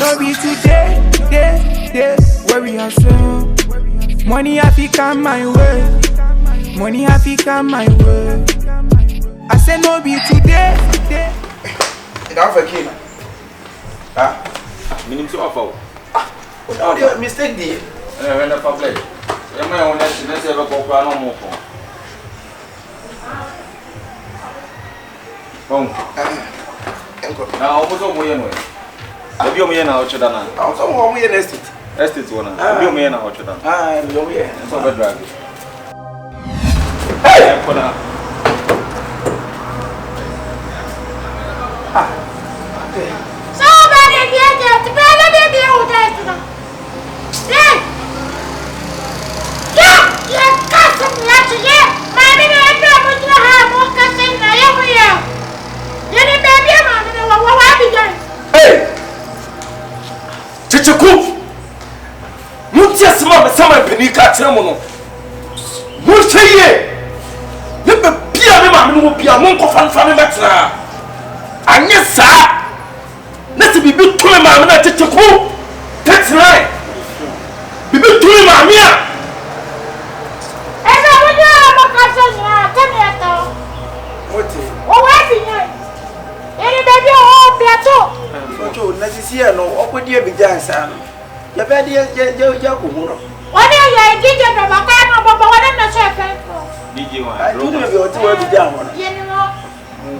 No be today, day, where we are so. Money have to come my way. Money have to come my way. I say no be today, day. That's a kid. Ah, minimum to offer. What your mistake there? When the public, you may own that. Let's have a couple of more. Now, almost all way anyway. The Biomia now, Chadana. I'm so home in estate. Estate one. Biomia now, Chadana. Ah, Biomia. It's over drag. Hey! Somebody get there to be able to yeah! Yeah, cousin, let's hear. Mammy, I know what you have more cousin. I am here. You need baby, mammy, what I be doing. Hey! Kyekyeku! Mutia sama sama peni ka tira mo no. Mo hweye! Ye be bia me ma me no bia mo nkofa nfa me betena. Anye sa! Na se bibi to me ma me na Kyekyeku. Betena. Bibi to me ma me a. Esa wo ya mo cousin ya, tell me at all. What? What I be doing? You need baby, oh, Piato. Ojo na sisi e no okodi e bijansa no. Ya be de ya ko hu no. What are you DJ Baba? Come on, what am I saying? DJ one. I do me be o ti wa bijan ho no. You know.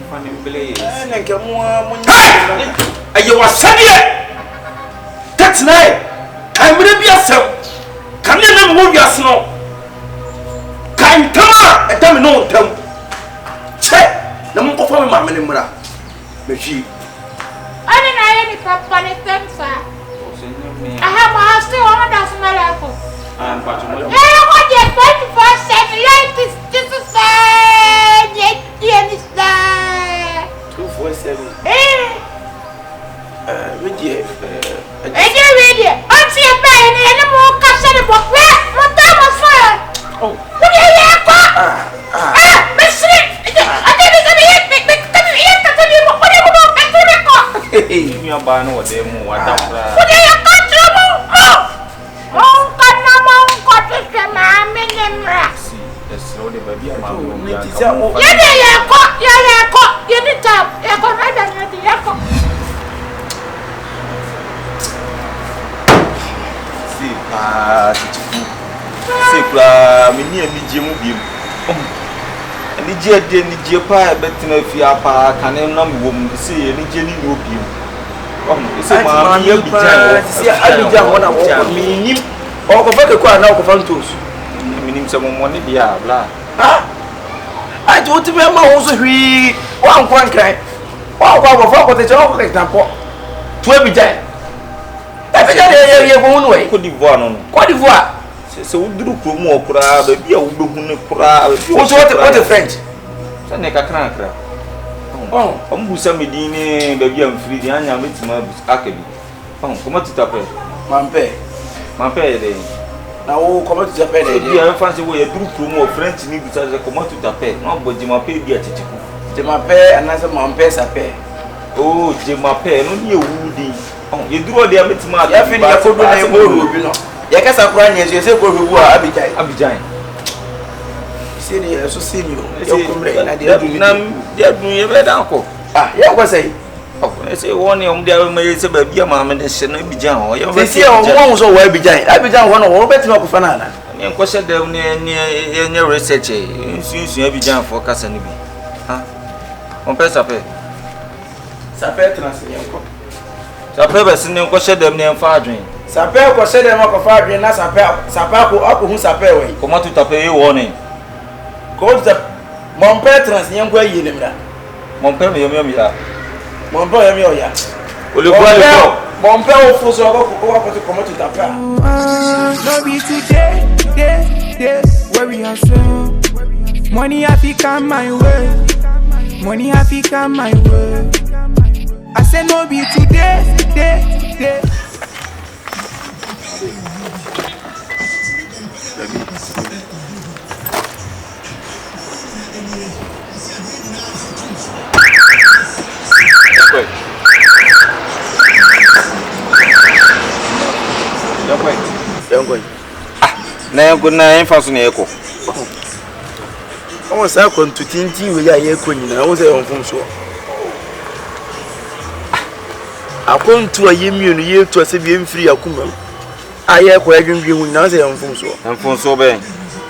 Funny place. Na nke mo nya. Aye wa sade. That's night. Kan me bi asem. Kan ne na mo wiase no. Kan tama e da me no ntam. Che, na mo kofa me ma me ne mura. Me hwi. I didn't know any company things, sir. I have my house still on the smell apple. I'm patching. Yeah, what you 24/7 like this is yeah, is that 247. We die. Radio. I'm seeing a bag and a more castle book. What time was fire? Oh. What do you have? Miss I didn't Hey, you are buying what they move. What do you got trouble? Oh, see, the slow the baby. See, me near me, Jim. Ni je de ni je pa betina fi apa kan na wom se ni je ni obi se ma mi abijan si abijan wona wo mi nim o ko fa ke kwa na ko fa ntos mi nim se mo mo ni dia bla ha a jo ti me ma wo so hwi wa nkwan kran wa ko fa ko te jo ko ke tampo to abijan ye ko hunu we Côte d'Ivoire non Côte d'Ivoire se uduru kromo okura ba bia wo behu ne kura o so what the French se ne kakra kra oh ombusa medini ba bia mfiri di anya metima akabi oh comment tu t'appelles mampe de na wo comment tu t'appelles de bia en français wo ye duru kromo French ni busa comment tu t'appelles non bo di mampe bia Kyekyeku je m'appelle anase mampe s'appelle oh je m'appelle no ni ewudi oh ye duru de metima ya fini ya kodo na e mo obi no ya kasa kura nyeso se ko hwebu a abijan se ni so senior ya kumre na dia dun ye be dan ko ya ko sei oh se woni om dia ma ye se ba bia ma me de se na abijan o ye se se o won so wa abijan won wo betima ko fana na ni enko se de ni research nsu abijan for kasa ni bi ha on peut ça fait transfer enko ça peut be se ni enko se de ni enfa adwen Sapé ko se dem ko fa adwen na sapé ko akohu sapé we comment tu t'appelles woni ko tu mon père transien ko ayi ne mra mon père me yemi ya mon père yemi oya o le bois mon père o fo so ko comment tu t'appelles no be today, day, where we are so. Money have to come my way. Money have to come my way. I say no be today, day. going. Na go na enfa so na eko. O sa kon to tintin we ya eko nyina o se on fom so. Akontu ayemi no ye to ase bi emfiri akuma. Aye ko adwendwe hu nyina o se on fom so. Enfon so be.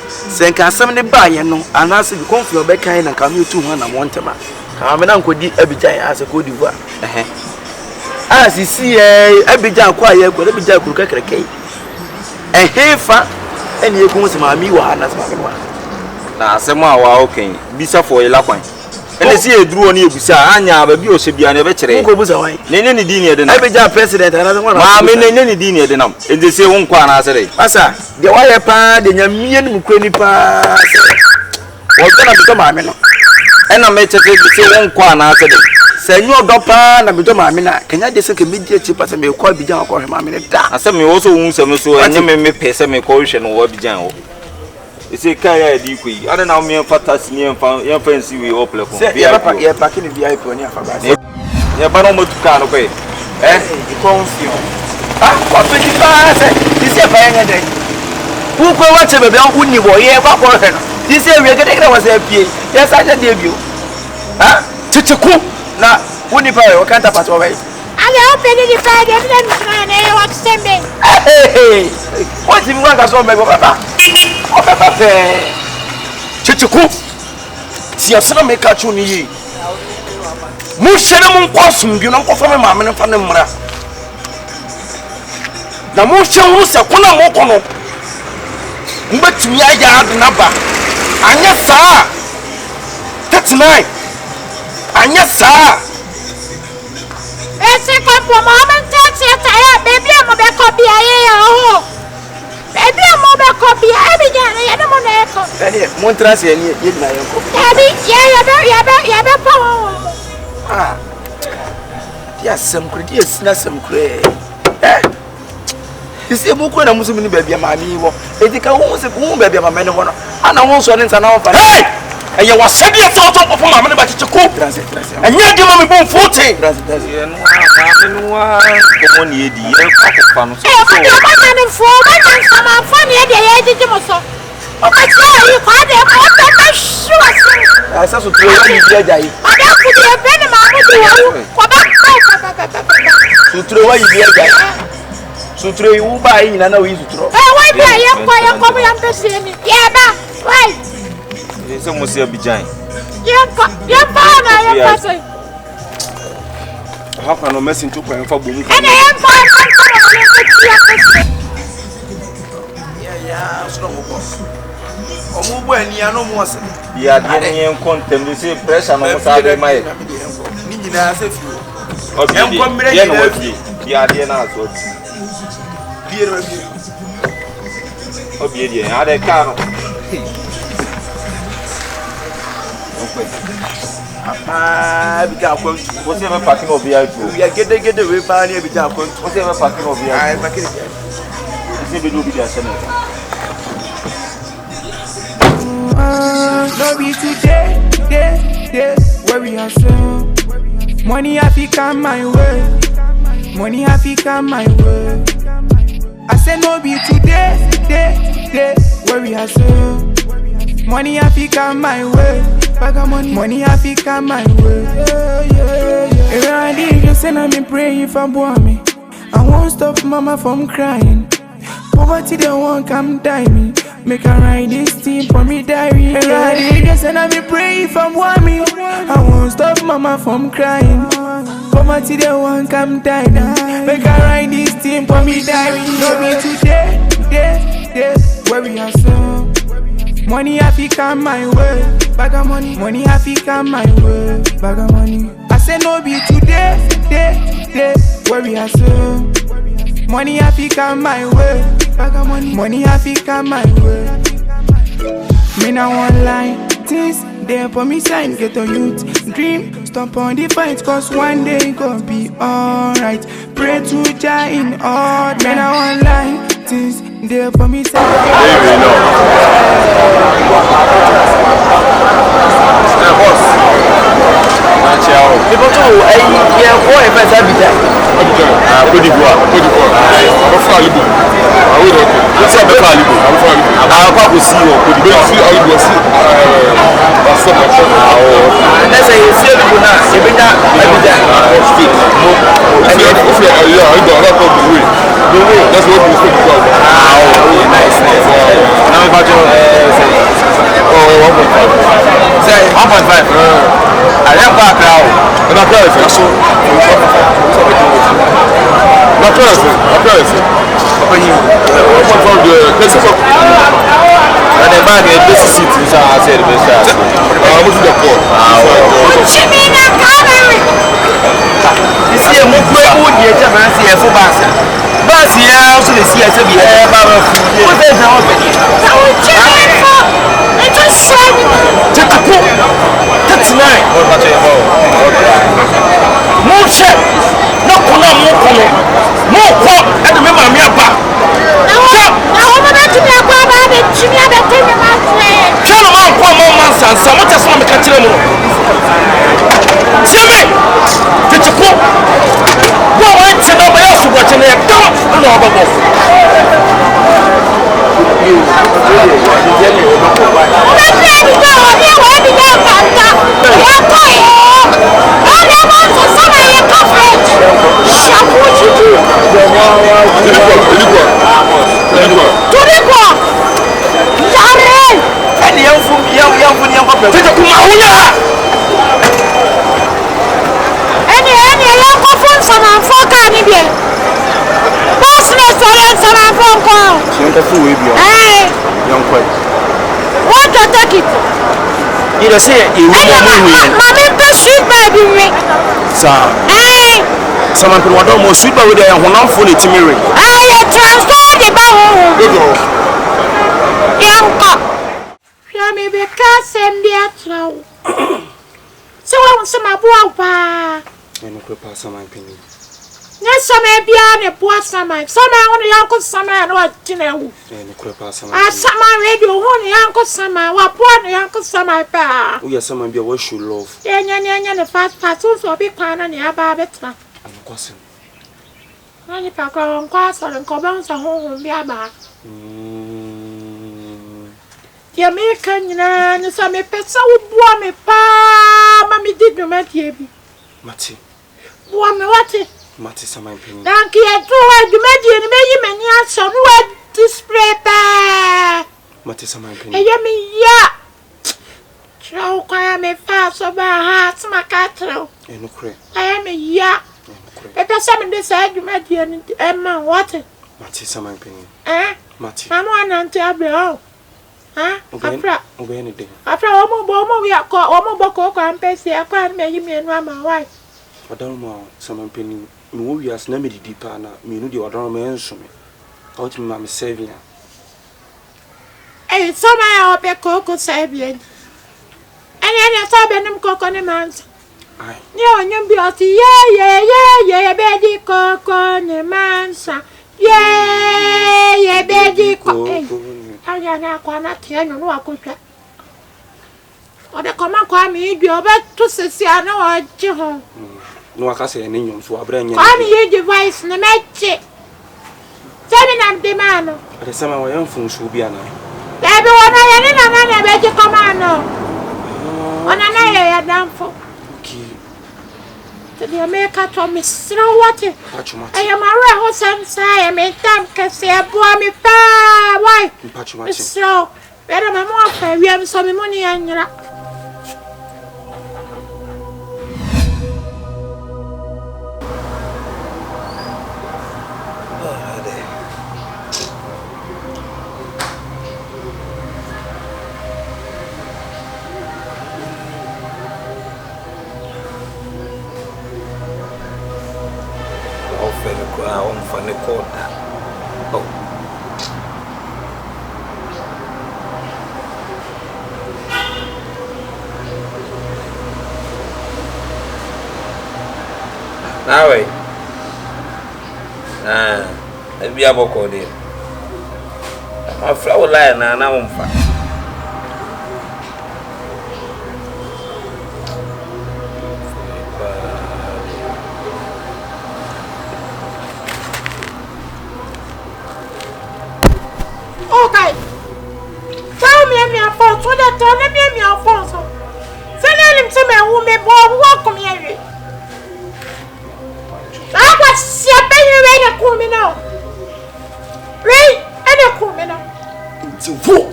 Senka asem ne ba ye no anase bi Confion be kan na kam yotu hu na montema. Ka me na nkodi Abidjan ase ko diva. Sisi Abidjan kwa ye ko Abidjan kuru kekreke. Fa eni ekun se ma mi wa na se ma wa. Na asem a wa oken bisa fo ila kwan. Ene si eduru oni ebusa anya ba bi o se bia na be kire. Ko busa wan. Ne ni di ne de na. Abidjan president ana se wa na. Ma me ne ni di ne de nam. Ende se won kwa na asere. Asa de wa ye pa de nyamie ni mkwe ni pa. Wo na bi to ma me no. Ena me chete bi se won kwa na asere. Senyo dopa na bido maame na Kenya de se ke media chi pa se me ko Abidjan ko hwe maame ne da ase me wo so hu se me so enye me pese me ko hwe no wo Abidjan wo ese kai ya di ku yi ade na me fantasy ni en fancy we o play ko ya pa ke ni VIP oni afa ba se ya ba no motuka no ko di Confion ko pe di ba se di se fa yen de ku ko wa che bebe an ku ni bo ye ba ko hwe no di se we ke de wa se pie ya sa je de bio Kyekyeku na woni pa o kanta pato bai ale o pe ni pa de na na wa sembe o ti mi wa ka so me go papa o papa pe Kyekyeku si asana me ka chu ni yi mu hwere mu nkosum bi no nkofa me maame ne fa ne mmra na mu hwe hu se kona mo kono mbetumi aya ade na ba anya saa 39 anya saa ese ko po mama tete ya baby mo be ko bia ye ho baby mo be ko bia Abidjan ye no mo na ko ani mon trase ni ye na ye ko ya be po dia sem kure dia sina sem kure isi mu ko na musu ni baby maami wo edika wo se ku baby maami ne ho no ana wo so ne nta na wo fa eye wa sabi afa to papa maame ne ba Kyekyeku anya de mama bon 14 ye no maame no wa ko mo ni edi ye fa no so ba na fo ba na sama fa ne de ye didi mo so o ka ti ayi ko de ko to ba shu asa so tro wa ni dia jai ada ku de be ne ma mu di wo ko ba sutro wa yi dia jai sutro yi u ba yi na wi sutro wa bia ye ko mo ya mpese ni ye ba wai se mo se Abidjan ye pa na ye pase ha kwa no message to kwa fa bomu ene ye pa na ko na ko ti ya pase ya so mo ko o mu bo ani ano mo ase ya de ni en contem de se pressure no mo sa be mai ni nyina se fi o bi ye no wati ya de na so bi no bi o bi de ya de ka no Abidjan akon o se me parking of VIP ya gede we pa ni Abidjan akon o se me parking of VIP ai parking se be do bi da se no be today where we are so money Africa my way money Africa my way I say no be today where we are so money Africa my way money Africa my way every day say I'm praying for me I won't stop mama from crying poverty they won't come die me make her write this thing for me diary every day say I'm praying for me I won't stop mama from crying poverty they won't come die me make her write this thing for me diary no be today where we are so money Africa my way bag of money Africa my way bag of money I say no be today where we are so money Africa my way bag of money Africa my way me now online things there for me sign get on youth dream stop on the fight cause one day it gon' be alright pray to Jah in all me now online things there for me sign boss na chao people to ai ye ko e fa Abidjan Côte d'Ivoire for Alibu. I will not. What's up, Alibu? I'm for Alibu. I'll go see you. Could you see Alibu? That's what I'm saying. Let's say you see people now. You bring that. Street. Yeah, I don't know the way. The way. That's what we speak about. Nice. Now we got your 1.5. Say 1.5. I am back now. And I tell you, so. I tell you. Open you. 1.5 the place of. And the bag is this seat, so I said the best. I'm going to the port. You see a move way wood here, man. See a full bass. Bass here, also the sea as a beer. What is the open here? It's a shame. That's 9. More check. No, more pop. And remember me about. Now, I'm not to be a grab and Jimmy had a thing about playing. Tell them I'm poor months and someone just want to catch them. Jimmy! Did you go? Go on to nobody else watching their dog. What the take it? You say you Mommy, sweet baby. Sir. Someone could want almost sweet with their one fully to me. I transfer the bow. Yanka. Yammy because I'm there. So I want some abua. And a quick pass on my opinion. Yes, some may be on a poor summer. Some only Uncle Summer and what dinner. And a quick pass on my summer radio, only Uncle Summer, what poor Uncle Summer pa. We are someone be a wish you love. Yeah, the fast passes will be pan on the ababetta. I'm a cousin. I pack on castle and cobbles a home be a back. The American, you know, some pets so warm me pa, Mammy did no matter. Matty. Warm me what it? Matty, some opinion. Thank you, you made me some word display. Matty, some opinion. And you mean, yeah. Chow, I am a fast of our hearts, my cattle. And no cray. I am a ya. If there's something this side, you might be an Emma water. Matty, some opinion. Matty. I'm one until below. Obey anything. After almost we are called almost Boko and Pessy, I can't make me and my wife. I don't know, some opinion. No, we are snammy deeper, and me know the other man. So me. Out to my saving. Hey, some I hope a cocoa Sabian. And then I saw Benham Coconut Mans. Aye. You beauty, yeah, baby coconut mansa. Yeah, baby coconut. I am not going to tell you what I could. Or the command call me, you're back to see I know what you have. No, I can't say any names, so I bring you. Call me your device, no match. 7 the man. At the same way, I'm from Subiana. Everyone I bet you come on. On an eye, down for. The America told me, so what? I am a house and say, I may thank you, say, a boy, me pa, why? So, better my mother, we have some money and you're up. Nawe. Ebi aboko de. Aflao line na wonfa. Okay. Tell me a phone, so that tell me a phone. Send him to me, who may welcome here. I was sipping ready to call me now. Ready and call me now. It's a fool.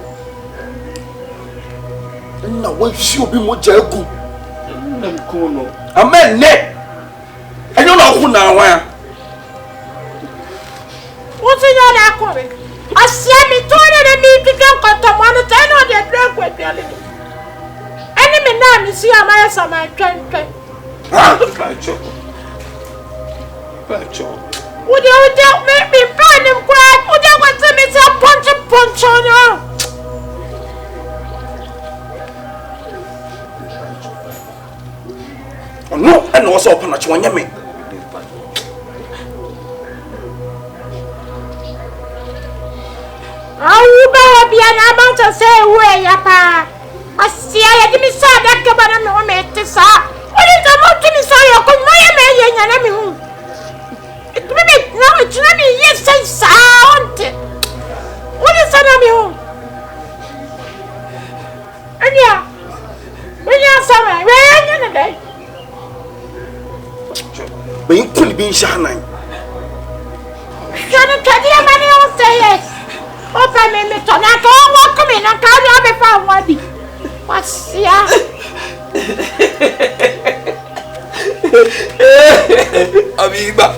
And now what should be more Kyekyeku? Amen, net. I don't know who now. What's in your account? I see me told me to come to one of the drug with your lady. Enemy name is here, my son, my train. Would you don't make me burn him cry? Would you want to miss a punch on you? No, and also upon a chwanyame. I will be an amount to say, where ya pa. I see I didn't say that cabana no mate to sa. What is the most to me? So you could my enemy. It will make no, it's not me. Yes, I sound. What is that of you? And yeah, when you're somewhere, where are you today? But you couldn't be shining. Shouldn't tell you money on say yes. Open me, Mr. Nato, welcome in and carry up before one. What's ya? Aviva,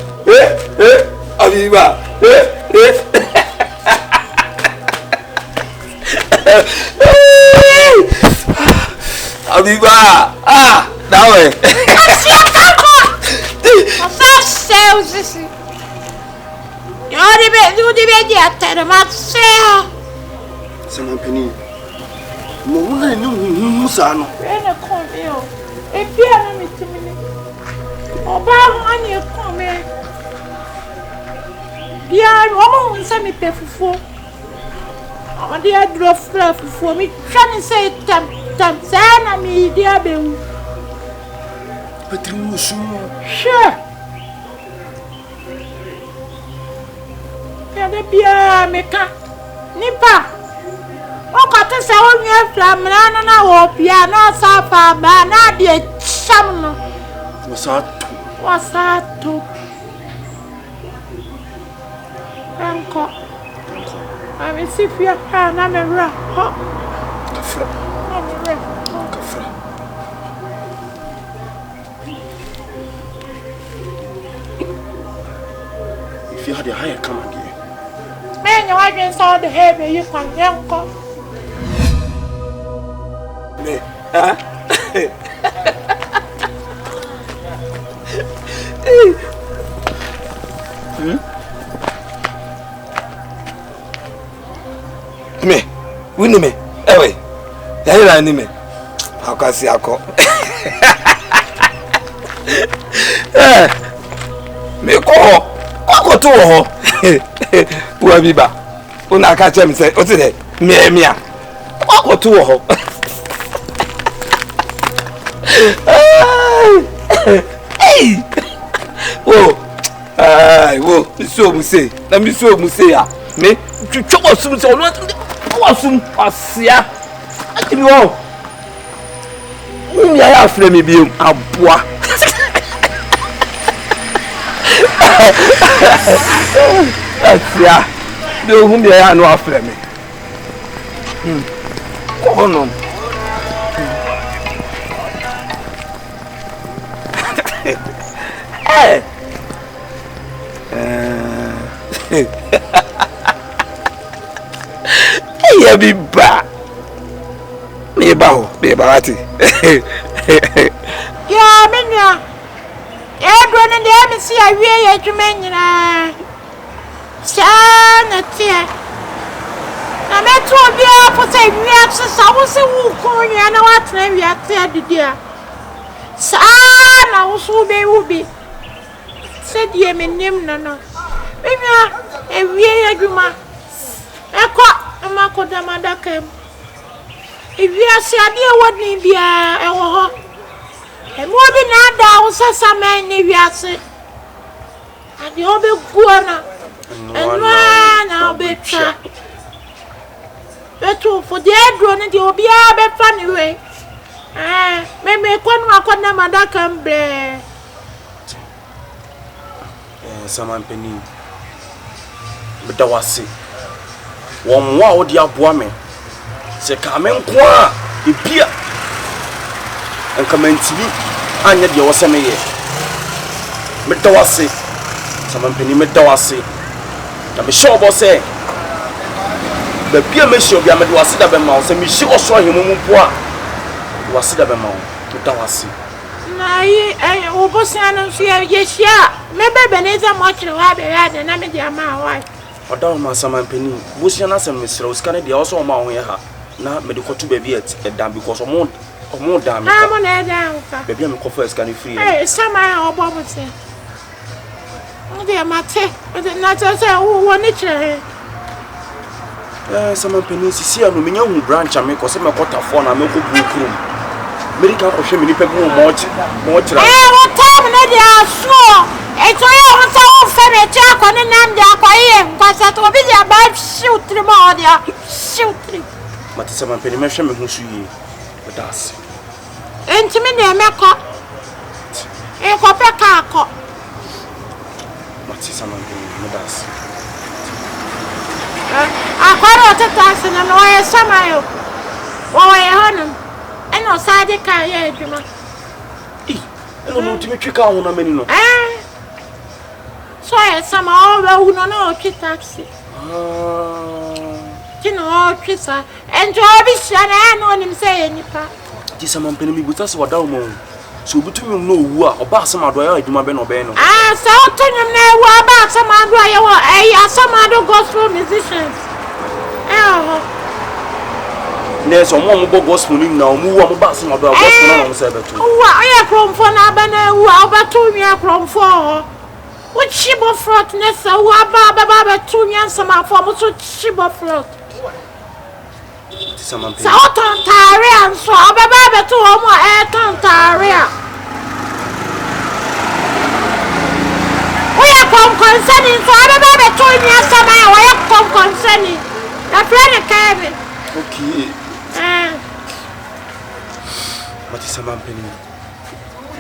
Aviva, Aviva, that way. What's sales this? You're the baby at the Maxell. Some penny. Mona knew Musano. When a cornmeal, a piano to me. Oh, bow on your comment. Yeah, woman will send me pay for 4. Oh, dear, drove fluff for me. Trying to say, Tam, me, dear Bill. But you Sure. The beer maker, Nipper. Oh, got to say, on your flam, and I hope piano, supper, banana, dear chum. was that too? Uncle, I will see if your hand. I'm a rock. If you had a higher come again. Man, you haven't saw the heavy you can uncle. Me, win me. Anyway, there I me. How can I see a call? Me call to her. Who be back? When I catch him, say, what's it? Me, go to her. Hey! Whoa! Whoa! So we say, let me so we say, me, to chop us soon. So, what soon? I see ya. I can go. I have to me be a boy. Yeah, do whom they are no after me. Go on. Hey, hey, be back. Me bow, be barati. Yeah, Minya. Everyone in the embassy, I really to mention. Sana tia. Na meto bia for say we access I was who call you and what name we are there dear. Sana also be said ye me name no. Maybe a we aduma. Ekwa amako da madaka. If you are sadia what ni bia e wo ho. E mo bi na da wo sasa man ni wi ase. Ade obe guana. And one I'll be trapped. betu for the edro ne de obi a be fa ne we me kwanu akona madaka mbre Saman Penny Bedawasi won wa odi aboa me se ka me nko a ebia enka mantimi anya de wo se me ye Bedawasi Saman Penny medawasi na me sure bo se ba bia me sure bia me de wase da be ma wo se me hyi oso ahemu mu po a wase da be ma wo medawasi Ai obosia no so ye hia me Akabenezer mo kire wa be ya de na me de ama wa Odaw ma Saman Penny bosia na sem mesra uskane de also ma ho ye ha na me de kotu ba bi et dan because omo dan me mo na dan ka ba bia me kofa uskane free sama obo mo se o de mate na to se wo ni kire Saman Penny sisi anu me nya hu branch me ko se me kota fo na me ko bu krum America ko hwe me ni pe bu mo kira what time na dia so eto ya ho ta o fe me cha ko ni nam dia ko ye kwasa to bi dia ba shoot mo dia shoot Mati Saman Penny me hwe me hu su yi das Enti me de me ko ko pe ka ko Mati Saman Penny me das akwara otata na no ye samayo wo ye hono eno sade ka ye adwuma eno no timi twika ho na mani no so ye sama o ba hu no no twi taxi kino o twi sa enjo obi sia na no nim se ye nipa ti Saman Penny mi buta se wadaw mo so obutumi no owu a oba asama do ya adwuma be no be no so otonyum na ewu aba asama do ye wo asama do gospel musicians Nes omo bo gospel ni na omu wo mo ba asama do gospel na no se beto wa oye kromfo na aba na ewu a obeto nwa kromfo ho wo chibo front ne se wo aba beto nwa nsama fo mo so chibo front ti Saman Penny sa oton tare anso aba beto ho mo ton tare a oye concern so aba beto nwa nsama a oye concern na friend Kevin okay Mati Saman Penny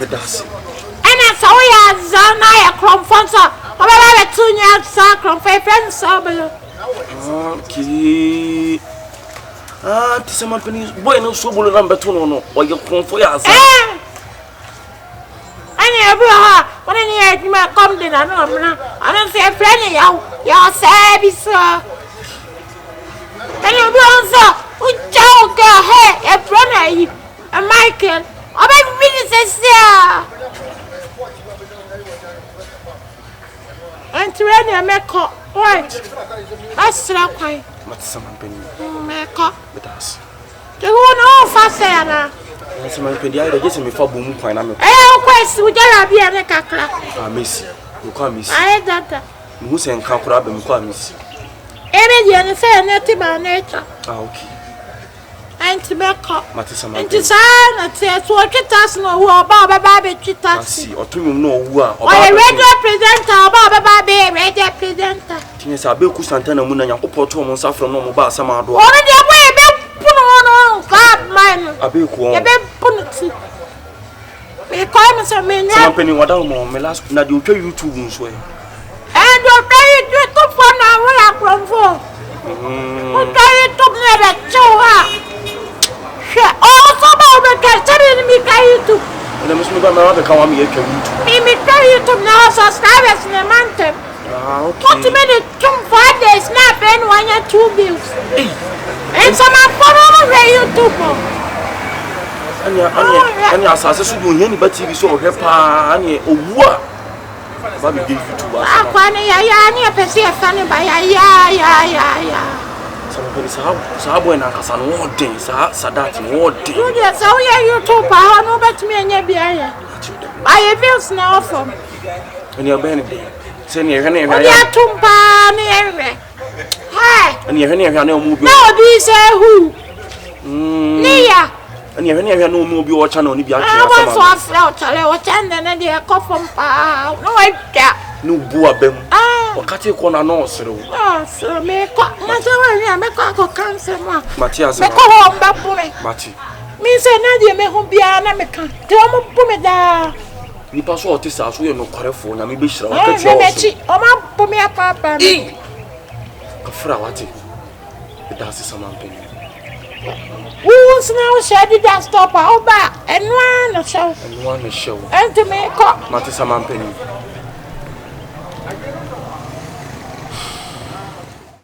bedas ana so ya zana ya kromfonsa aba beto nwa sa kromfe friend so belo okay ti Saman Penny boy no so bolo na beto no oye konfo ya za anya ebu ha wona ni adwuma come dey na no mna ana say friend ya service anya ebu onso uja oga he e friend yi Michael oba bi se sia Enti we meko right asra kwai Mati Saman Penny meko bedas ke wono fa se ana Saman Penny ai reje se me fa bomu kwan na me kwesi ujara bia ne kakra Messi you come Messi ai data mu se nka kura be mu kwa Messi ebe die ne se ne ti ba ne cha okay Enti meko Mati Saman enti sa na te so twitas no wo ba be twitas si otumum no owu a oba radio presenter oba be radio presenter tinye sa be ku santana mu na yakopɔ to mo safro no mo ba asama do oro de boy be puno no ka man abe ku on e be puno ti me ko me so me nya Saman Penny wada mo me last na de otwa YouTube nso e do pay to for na wo la kromfo o kai to ne be chowa so ba be ka tare mi ka YouTube na mo so ba ma be ka wa me atwa YouTube mi ka YouTube na subscribers ne mantem okay what me the 5 days na ben 1 or 2 bills and some follow me YouTube anya asase so do hia ni ba TV so ohwe pa anya owu a ba be YouTube akwa ne ya ni pese e fa ne ba ya Saman Penny sahabo na kasa no odin sadat no odin you dey so ya YouTube ha no bet me anya bia ya I views na offer anya be ne de se ne ehwe ne ehwe ya tumpa ne ehwe hi anya ehwe ne ehwe na omu bi na obi say who ni ya anya ehwe ne ehwe na omu bi o channel ni bi atwe Sama so Aflao chale o channel na de ko fom pa no wa da no bu abem wakati ko na no osere wo so me ko ma se wa ni me ko cancer ma Matias me ko ho mba bu me Mati mi se na die me ho bia na me ka te o mo bu me da nipa so otisa so ye no korefo na me be hira wakati o mechi o ma bu me papa me kafra wati da se samampeni won's now shady that stop oba enwa no show enwa no show enti me ko Mati samampeni